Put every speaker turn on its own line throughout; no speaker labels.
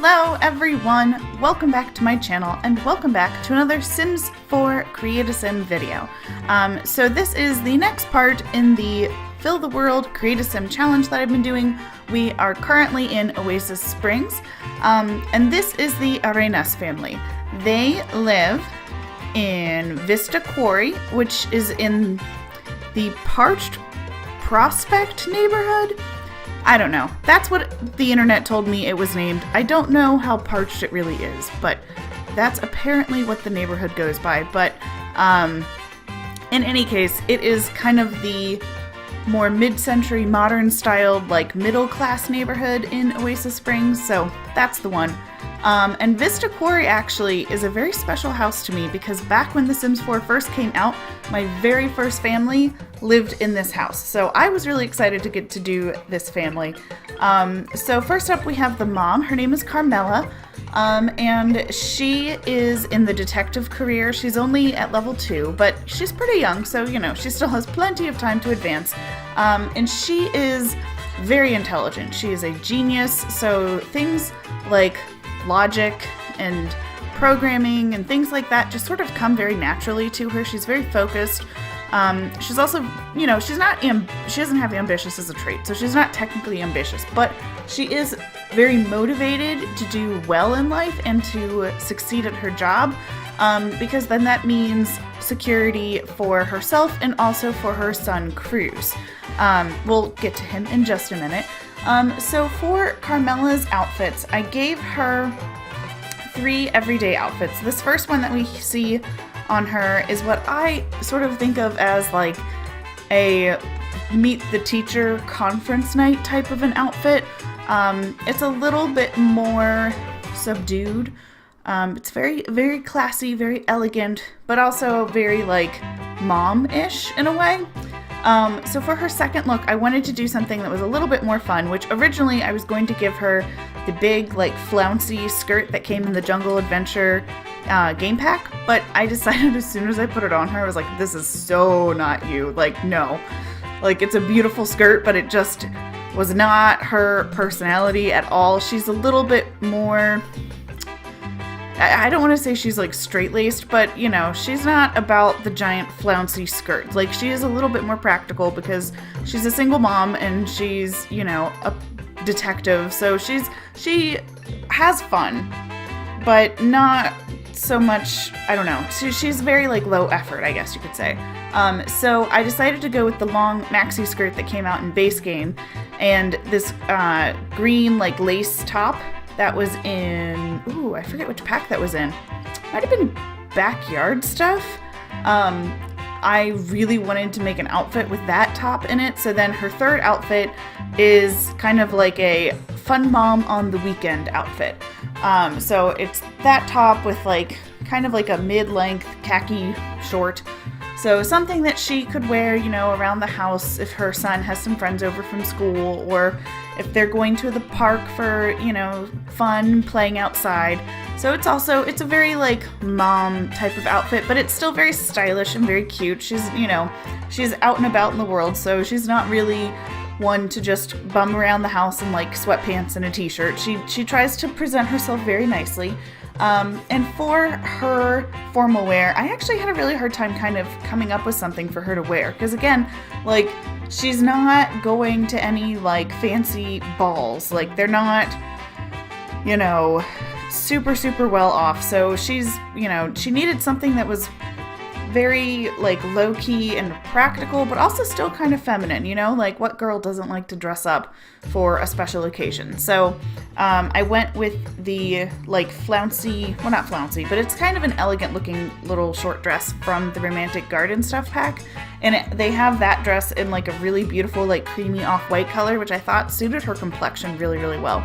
Hello everyone, welcome back to my channel and welcome back to another Sims 4 Create a Sim video. So this is the next part in the Fill the World Create a Sim challenge that I've been doing. We are currently in Oasis Springs, and this is the Arenas family. They live in Vista Quarry, which is in the Parched Prospect neighborhood. I don't know. That's what the internet told me it was named. I don't know how parched it really is, but that's apparently what the neighborhood goes by. But in any case, it is kind of the more mid-century modern styled, like middle-class neighborhood in Oasis Springs, so that's the one. And Vista Quarry actually is a very special house to me because back when The Sims 4 first came out, my very first family lived in this house. So I was really excited to get to do this family. So first up we have the mom. Her name is Carmela, and she is in the detective career. She's only at level 2, but she's pretty young, so you know, she still has plenty of time to advance. And she is very intelligent. She is a genius, so things like logic and programming and things like that just sort of come very naturally to her. She's very focused. She's also, you know, she doesn't have ambitious as a trait, so she's not technically ambitious, but she is very motivated to do well in life and to succeed at her job, because then that means security for herself and also for her son, Cruz. We'll get to him in just a minute. So for Carmela's outfits, I gave her 3 everyday outfits. This first one that we see on her is what I sort of think of as like a meet the teacher conference night type of an outfit. It's a little bit more subdued. It's very, very classy, very elegant, but also very like mom-ish in a way. So for her second look, I wanted to do something that was a little bit more fun, which originally I was going to give her the big, like, flouncy skirt that came in the Jungle Adventure game pack, but I decided as soon as I put it on her, I was like, this is so not you. Like, no. Like, it's a beautiful skirt, but it just was not her personality at all. She's a little bit more... I don't want to say she's like straight-laced, but you know, she's not about the giant flouncy skirt. Like, she is a little bit more practical because she's a single mom and she's, you know, a detective. So she has fun, but not so much, I don't know. She's very like low effort, I guess you could say. So I decided to go with the long maxi skirt that came out in base game and this green like lace top. That was in, ooh, I forget which pack that was in. Might have been backyard stuff. I really wanted to make an outfit with that top in it. So then her third outfit is kind of like a fun mom on the weekend outfit. So it's that top with like, kind of like a mid-length khaki short. So something that she could wear, you know, around the house if her son has some friends over from school, or if they're going to the park for, you know, fun, playing outside. So it's a very like mom type of outfit, but it's still very stylish and very cute. She's, you know, she's out and about in the world, so she's not really one to just bum around the house in like sweatpants and a t-shirt. She tries to present herself very nicely. And for her formal wear, I actually had a really hard time kind of coming up with something for her to wear. Because again, like, she's not going to any, like, fancy balls. Like, they're not, you know, super, super well off. So she's, you know, she needed something that was very, like, low-key and practical, but also still kind of feminine, you know? Like, what girl doesn't like to dress up for a special occasion? So, I went with the, like, flouncy, well, not flouncy, but it's kind of an elegant-looking little short dress from the Romantic Garden Stuff pack, and they have that dress in, like, a really beautiful, like, creamy off-white color, which I thought suited her complexion really, really well.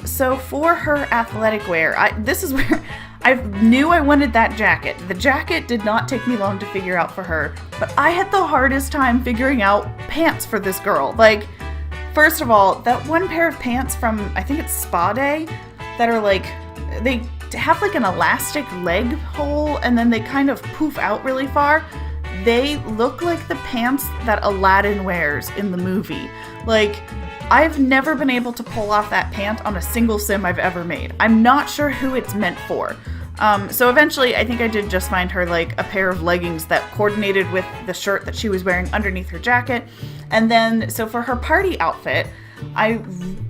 So for her athletic wear, this is where I knew I wanted that jacket. The jacket did not take me long to figure out for her, but I had the hardest time figuring out pants for this girl. Like, first of all, that one pair of pants from, I think it's Spa Day, that are like, they have like an elastic leg hole and then they kind of poof out really far. they look like the pants that Aladdin wears in the movie. Like, I've never been able to pull off that pant on a single sim I've ever made. I'm not sure who it's meant for. So eventually, I think I did just find her like a pair of leggings that coordinated with the shirt that she was wearing underneath her jacket. And then, so for her party outfit, I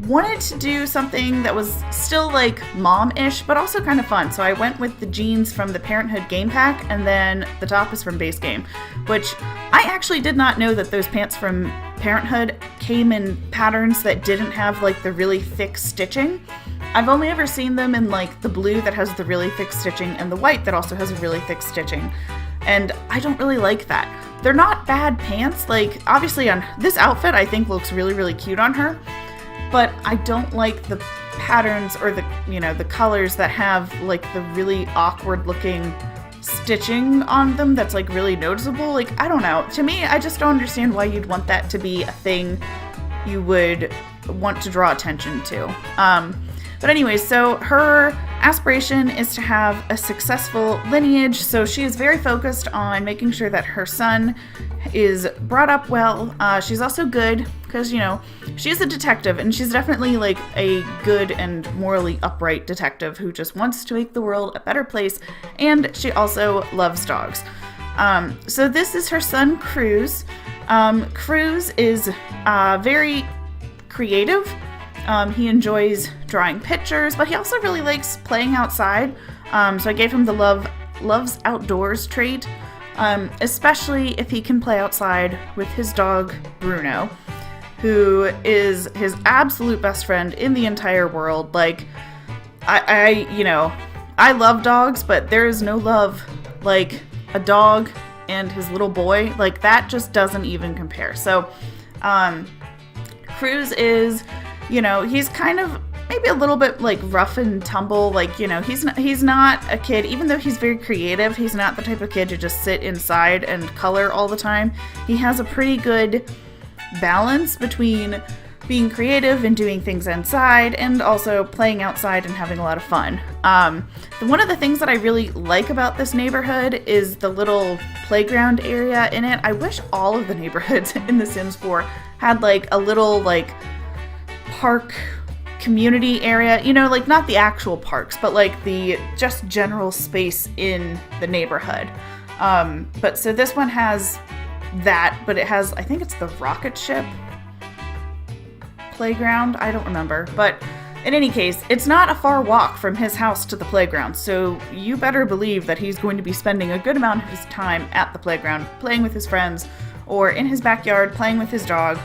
wanted to do something that was still like mom-ish, but also kind of fun. So I went with the jeans from the Parenthood game pack, and then the top is from base game, which I actually did not know that those pants from Parenthood came in patterns that didn't have like the really thick stitching. I've only ever seen them in like the blue that has the really thick stitching and the white that also has a really thick stitching. And I don't really like that. They're not bad pants. Like, obviously on this outfit, I think looks really, really cute on her. But I don't like the patterns or the, you know, the colors that have like the really awkward looking stitching on them that's like really noticeable. Like, I don't know. To me, I just don't understand why you'd want that to be a thing you would want to draw attention to. But anyway, so her aspiration is to have a successful lineage, so she is very focused on making sure that her son is brought up well. She's also good, because, you know, she's a detective, and she's definitely like a good and morally upright detective who just wants to make the world a better place, and she also loves dogs. So this is her son, Cruz. Cruz is very creative. He enjoys drawing pictures, but he also really likes playing outside. So I gave him the loves outdoors trait, especially if he can play outside with his dog, Bruno, who is his absolute best friend in the entire world. Like, I love dogs, but there is no love like a dog and his little boy. Like, that just doesn't even compare. So, Cruz is, you know, he's kind of maybe a little bit like rough and tumble. Like, you know, he's not a kid, even though he's very creative, he's not the type of kid to just sit inside and color all the time. He has a pretty good balance between being creative and doing things inside and also playing outside and having a lot of fun. One of the things that I really like about this neighborhood is the little playground area in it. I wish all of the neighborhoods in The Sims 4 had like a little like park community area, you know, like not the actual parks, but like the just general space in the neighborhood. But so this one has that, but it has, I think it's the rocket ship playground. I don't remember, but in any case, it's not a far walk from his house to the playground, so you better believe that he's going to be spending a good amount of his time at the playground, playing with his friends, or in his backyard, playing with his dog.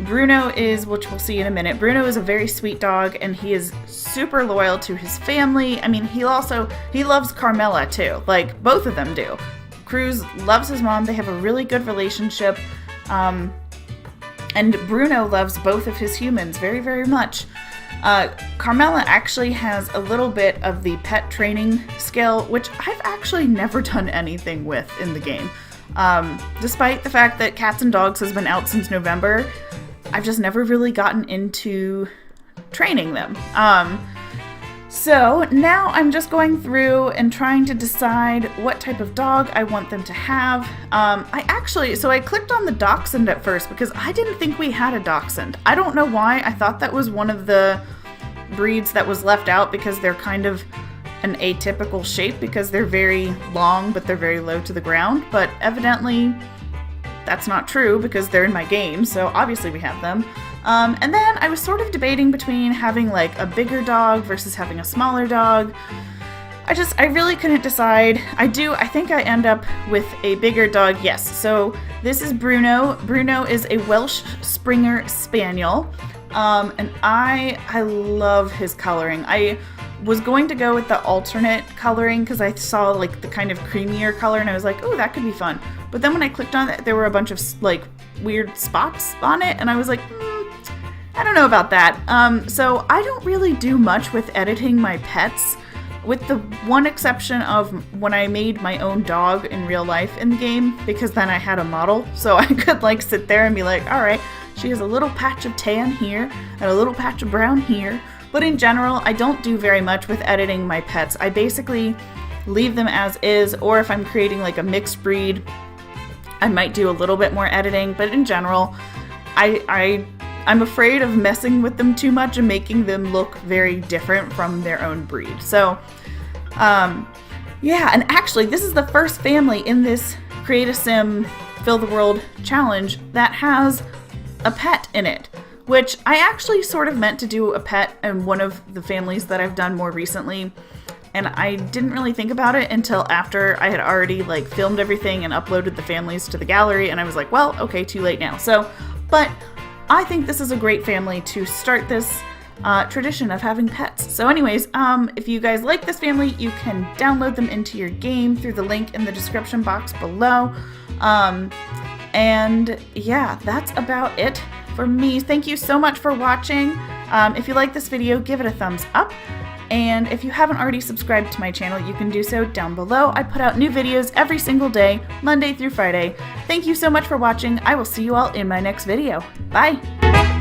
Bruno is, which we'll see in a minute, Bruno is a very sweet dog, and he is super loyal to his family. I mean, he loves Carmela too, like both of them do. Cruz loves his mom, they have a really good relationship, and Bruno loves both of his humans very, very much. Carmela actually has a little bit of the pet training skill, which I've actually never done anything with in the game. Despite the fact that Cats and Dogs has been out since November, I've just never really gotten into training them. So now I'm just going through and trying to decide what type of dog I want them to have. I clicked on the Dachshund at first because I didn't think we had a Dachshund. I don't know why. I thought that was one of the breeds that was left out because they're kind of an atypical shape because they're very long, but they're very low to the ground. But evidently that's not true because they're in my game, so obviously we have them. And then I was sort of debating between having like a bigger dog versus having a smaller dog. I really couldn't decide. I think I end up with a bigger dog, yes. So this is Bruno. Bruno is a Welsh Springer Spaniel. And I love his coloring. I was going to go with the alternate coloring because I saw like the kind of creamier color and I was like, oh, that could be fun. But then when I clicked on it, there were a bunch of like weird spots on it and I was like, I don't know about that. So I don't really do much with editing my pets, with the one exception of when I made my own dog in real life in the game, because then I had a model, so I could like sit there and be like, all right, she has a little patch of tan here and a little patch of brown here. But in general, I don't do very much with editing my pets. I basically leave them as is, or if I'm creating like a mixed breed, I might do a little bit more editing, but in general, I'm afraid of messing with them too much and making them look very different from their own breed. So, yeah, and actually, this is the first family in this Create a Sim Fill the World challenge that has a pet in it, which I actually sort of meant to do a pet in one of the families that I've done more recently, and I didn't really think about it until after I had already like filmed everything and uploaded the families to the gallery, and I was like, well, okay, too late now. So, but I think this is a great family to start this tradition of having pets. So anyways, if you guys like this family, you can download them into your game through the link in the description box below. And yeah, that's about it for me. Thank you so much for watching. If you like this video, give it a thumbs up. And if you haven't already subscribed to my channel, you can do so down below. I put out new videos every single day, Monday through Friday. Thank you so much for watching. I will see you all in my next video. Bye!